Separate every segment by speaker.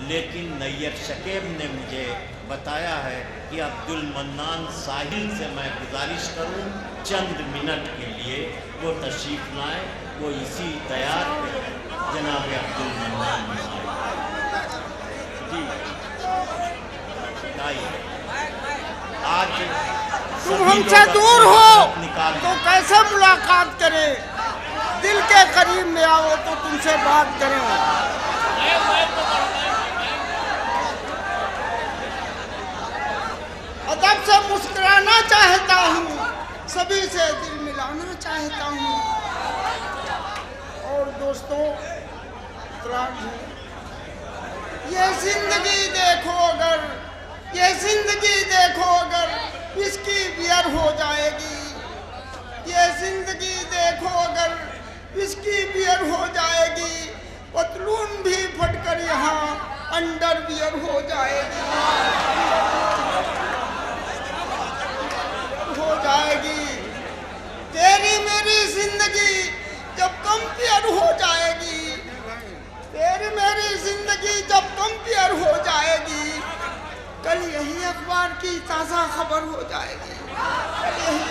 Speaker 1: लेकिन नैयर शकीब ने मुझे बताया है कि अब्दुल मन्नान साहिल से मैं गुजारिश करूं चंद मिनट के लिए वो तशरीफ़ लाएं। वो इसी तैयार पे जनाब अब्दुल मन्नान जी आइए। आज
Speaker 2: तुम हमसे दूर हो तो कैसे मुलाकात करें, दिल के करीब में आओ तो तुमसे बात करें। अदब से मुस्कुराना चाहता हूँ, सभी से दिल मिलाना चाहता हूँ। और दोस्तों ये जिंदगी देखो अगर, ये जिंदगी देखो अगर इसकी बियर हो जाएगी। ये जिंदगी देखो अगर इसकी बियर हो जाएगी, पतलून भी फटकर यहाँ अंडर बियर हो जाएगी। हो जाएगी तेरी मेरी जिंदगी जब कंपेयर हो जाएगी, तेरी मेरी जिंदगी जब कंपेयर हो जाएगी। कल यही अखबार की ताज़ा खबर हो जाएगी, कल यही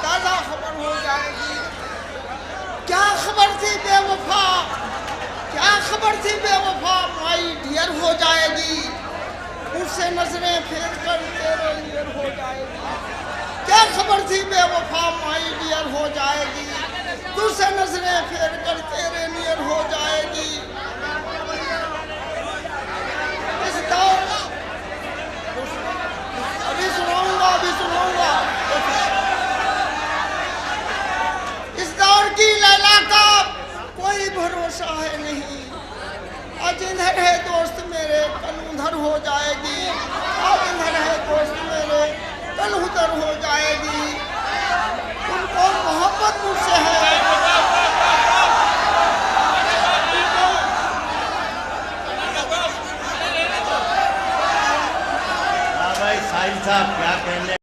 Speaker 2: ताज़ा खबर हो जाएगी। क्या खबर थी बेवफा, क्या खबर थी बेवफा, माई डियर हो जाएगी। उससे नजरें फेर कर तेरे नियर हो जाएगी। क्या खबर थी बेवफा, माई डियर हो जाएगी। तुझसे नजरें फेर कर तेरे नियर हो जाएगी। इस दौर अभी सुनाऊंगा इस दौर की लैला का कोई भरोसा है नहीं। आज इधर है दोस्त मेरे कल उधर हो जाएगी। आज इधर है दोस्त मेरे कल उधर हो जाएगी। तुमको मोहब्बत मुझसे है,
Speaker 1: भाई साहिल साहब क्या कहने